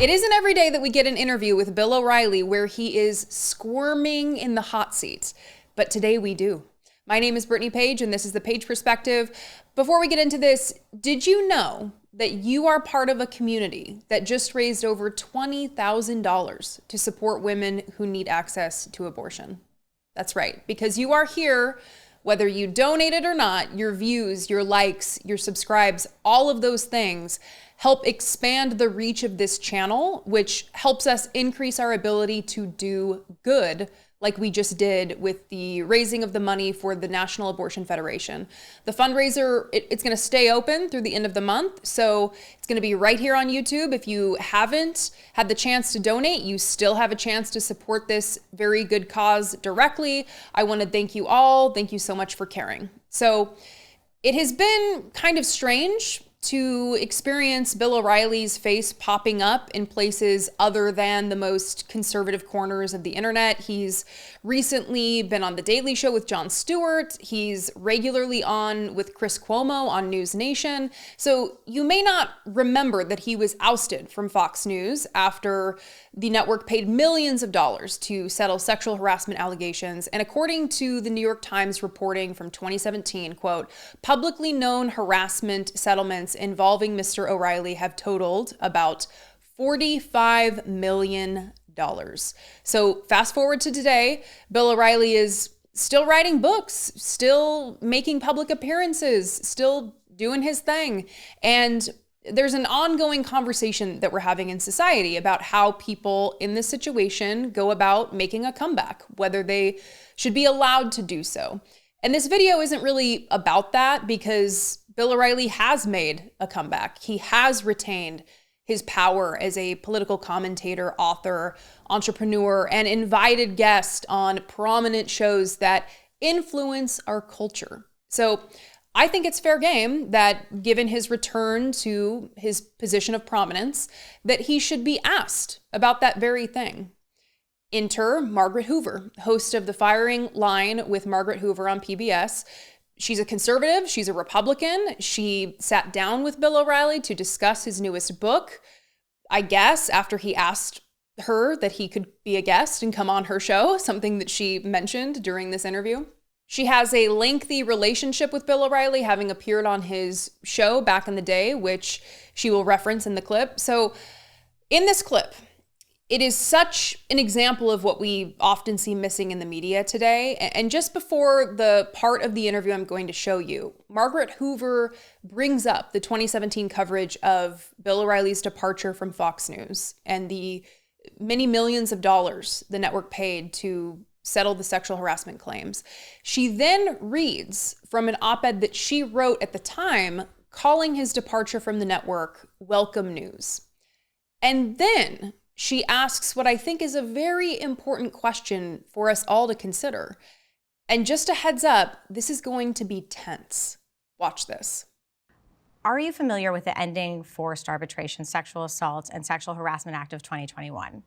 It isn't every day that we get an interview with Bill O'Reilly where he is squirming in the hot seat, but today we do. My name is Brittany Page, and this is the Page Perspective. Before we get into this, did you know that you are part of a community that just raised over $20,000 to support women who need access to abortion? That's right, because you are here, whether you donated or not, your views, your likes, your subscribes, all of those things help expand the reach of this channel, which helps us increase our ability to do good, like we just did with the raising of the money for the National Abortion Federation. The fundraiser, it's going to stay open through the end of the month, so it's going to be right here on YouTube. If you haven't had the chance to donate, you still have a chance to support this very good cause directly. I want to thank you all. Thank you so much for caring. So it has been kind of strange to experience Bill O'Reilly's face popping up in places other than the most conservative corners of the internet. He's recently been on The Daily Show with Jon Stewart. He's regularly on with Chris Cuomo on News Nation. So you may not remember that he was ousted from Fox News after the network paid millions of dollars to settle sexual harassment allegations. And according to the New York Times reporting from 2017, quote, publicly known harassment settlements involving Mr. O'Reilly have totaled about $45 million. So fast forward to today, Bill O'Reilly is still writing books, still making public appearances, still doing his thing. And there's an ongoing conversation that we're having in society about how people in this situation go about making a comeback, whether they should be allowed to do so. And this video isn't really about that because Bill O'Reilly has made a comeback. He has retained his power as a political commentator, author, entrepreneur, and invited guest on prominent shows that influence our culture. So I think it's fair game that given his return to his position of prominence, that he should be asked about that very thing. Enter Margaret Hoover, host of The Firing Line with Margaret Hoover on PBS. She's a conservative, she's a Republican. She sat down with Bill O'Reilly to discuss his newest book, I guess, after he asked her that he could be a guest and come on her show, something that she mentioned during this interview. She has a lengthy relationship with Bill O'Reilly, having appeared on his show back in the day, which she will reference in the clip. So in this clip, it is such an example of what we often see missing in the media today. And just before the part of the interview I'm going to show you, Margaret Hoover brings up the 2017 coverage of Bill O'Reilly's departure from Fox News and the many millions of dollars the network paid to settle the sexual harassment claims. She then reads from an op-ed that she wrote at the time, calling his departure from the network welcome news. And then she asks what I think is a very important question for us all to consider. And just a heads up, this is going to be tense. Watch this. Are you familiar with the Ending Forced Arbitration, Sexual Assault, and Sexual Harassment Act of 2021?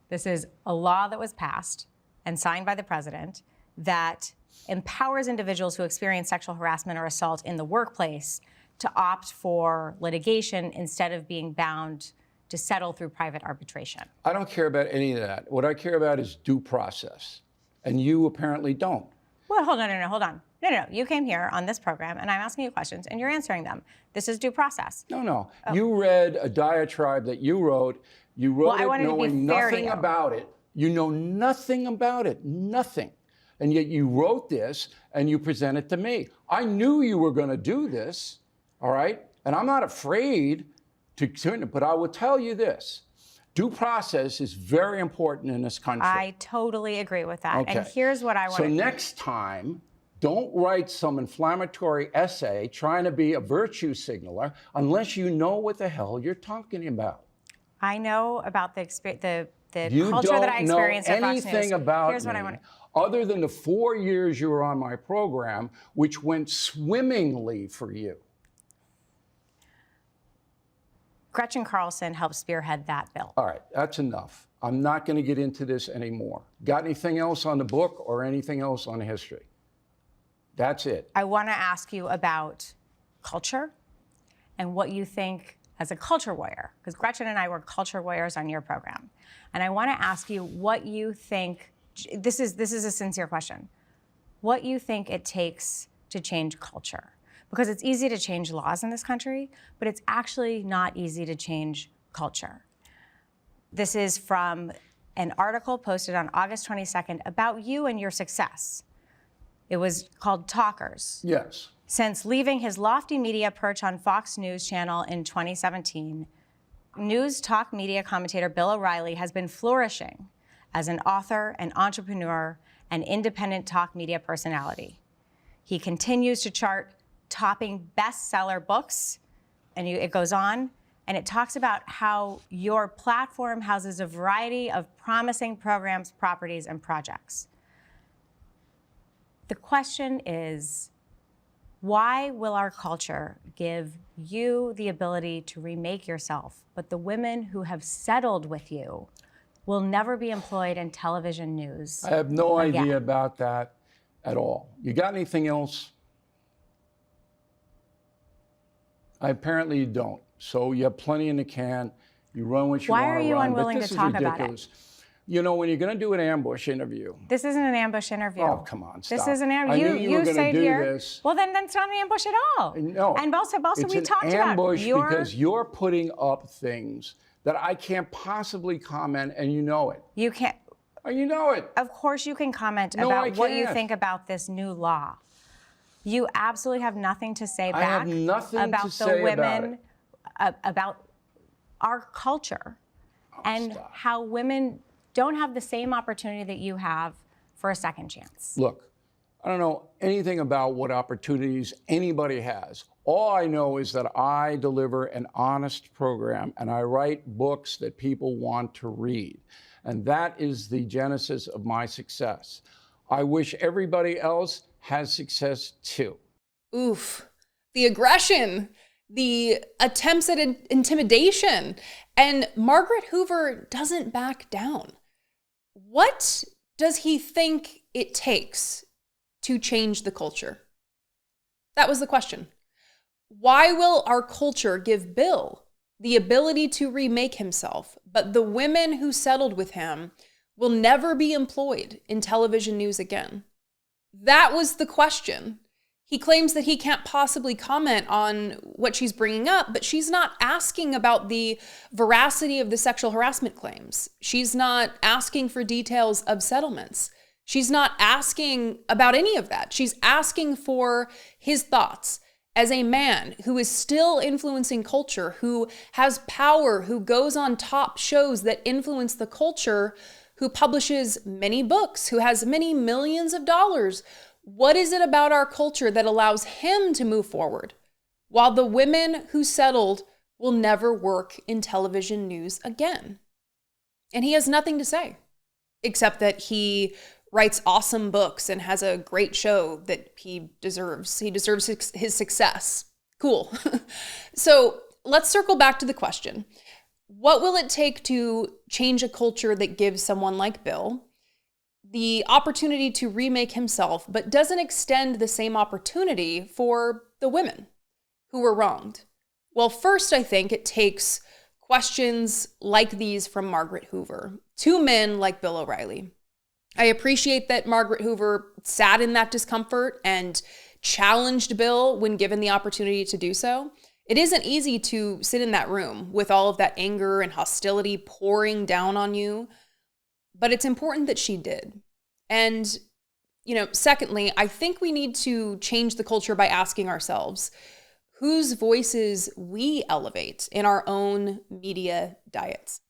This is a law that was passed and signed by the president that empowers individuals who experience sexual harassment or assault in the workplace to opt for litigation instead of being bound to settle through private arbitration. I don't care about any of that. What I care about is due process, and you apparently don't. Well, hold on. No. You came here on this program, and I'm asking you questions, and you're answering them. This is due process. No. Oh. You read a diatribe that you wrote. You wrote it knowing nothing about it. You know nothing about it, nothing. And yet you wrote this and you present it to me. I knew you were going to do this, all right? And I'm not afraid to turn it, but I will tell you this. Due process is very important in this country. I totally agree with that. Okay. And here's what I want to do. So next time, don't write some inflammatory essay trying to be a virtue signaler unless you know what the hell you're talking about. I know about the culture that I experienced at Fox News. You don't know anything about Here's what I want to... other than the 4 years you were on my program, which went swimmingly for you. Gretchen Carlson helped spearhead that bill. All right, that's enough. I'm not going to get into this anymore. Got anything else on the book or anything else on history? That's it. I want to ask you about culture and what you think as a culture warrior, because Gretchen and I were culture warriors on your program. And I want to ask you what you think, this is a sincere question, what you think it takes to change culture. Because it's easy to change laws in this country, but it's actually not easy to change culture. This is from an article posted on August 22nd about you and your success. It was called Talkers. Yes. Since leaving his lofty media perch on Fox News Channel in 2017, news talk media commentator Bill O'Reilly has been flourishing as an author, an entrepreneur, and independent talk media personality. He continues to chart topping bestseller books, and it goes on, and it talks about how your platform houses a variety of promising programs, properties, and projects. The question is, why will our culture give you the ability to remake yourself, but the women who have settled with you will never be employed in television news? I have no idea about that at all. You got anything else? I apparently don't. So you have plenty in the can. You run what you want to run. Why are you unwilling to talk about it? You know, when you're going to do an ambush interview. This isn't an ambush interview. Oh, come on, stop. This is an ambush. You say here. This. Well, then it's not an ambush at all. No. And also we talked about it's an ambush because you're putting up things that I can't possibly comment, and you know it. You can't. You know it. Of course you can comment about what you think about this new law. You absolutely have nothing to say back I have nothing about to say the women, about it. About our culture, and how women don't have the same opportunity that you have for a second chance. Look, I don't know anything about what opportunities anybody has. All I know is that I deliver an honest program and I write books that people want to read. And that is the genesis of my success. I wish everybody else has success too. Oof. The aggression, the attempts at intimidation, and Margaret Hoover doesn't back down. What does he think it takes to change the culture? That was the question. Why will our culture give Bill the ability to remake himself, but the women who settled with him will never be employed in television news again? That was the question. He claims that he can't possibly comment on what she's bringing up, but she's not asking about the veracity of the sexual harassment claims. She's not asking for details of settlements. She's not asking about any of that. She's asking for his thoughts as a man who is still influencing culture, who has power, who goes on top shows that influence the culture, who publishes many books, who has many millions of dollars. What is it about our culture that allows him to move forward, while the women who settled will never work in television news again? And he has nothing to say, except that he writes awesome books and has a great show that he deserves. He deserves his success. Cool. So let's circle back to the question. What will it take to change a culture that gives someone like Bill the opportunity to remake himself, but doesn't extend the same opportunity for the women who were wronged? Well, first, I think it takes questions like these from Margaret Hoover to men like Bill O'Reilly. I appreciate that Margaret Hoover sat in that discomfort and challenged Bill when given the opportunity to do so. It isn't easy to sit in that room with all of that anger and hostility pouring down on you. But it's important that she did. And, secondly, I think we need to change the culture by asking ourselves whose voices we elevate in our own media diets.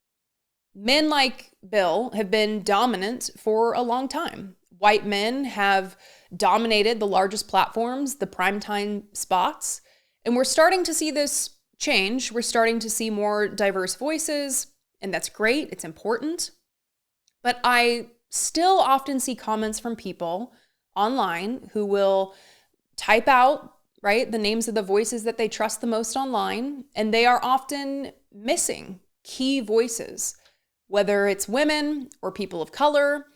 Men like Bill have been dominant for a long time. White men have dominated the largest platforms, the primetime spots, and we're starting to see this change. We're starting to see more diverse voices, and that's great. It's important. But I still often see comments from people online who will type out, the names of the voices that they trust the most online, and they are often missing key voices, whether it's women or people of color.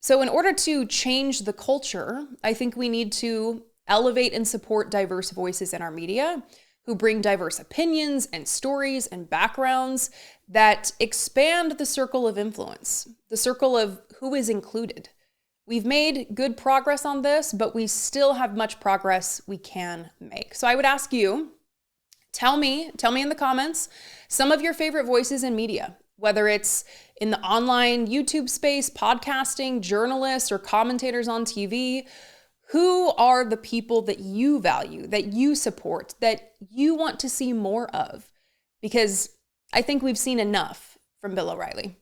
So in order to change the culture, I think we need to elevate and support diverse voices in our media. who bring diverse opinions and stories and backgrounds that expand the circle of influence, the circle of who is included. We've made good progress on this, but we still have much progress we can make. So I would ask you, tell me in the comments some of your favorite voices in media, whether it's in the online YouTube space, podcasting, journalists, or commentators on TV. Who are the people that you value, that you support, that you want to see more of? Because I think we've seen enough from Bill O'Reilly.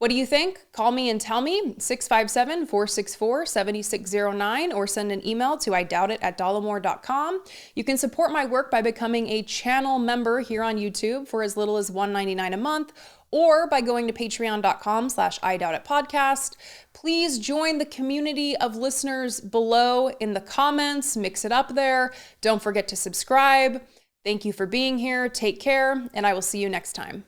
What do you think? Call me and tell me, 657-464-7609, or send an email to idoubtit@dollemore.com. You can support my work by becoming a channel member here on YouTube for as little as $1.99 a month, or by going to patreon.com/idoubtitpodcast. Please join the community of listeners below in the comments, mix it up there. Don't forget to subscribe. Thank you for being here. Take care, and I will see you next time.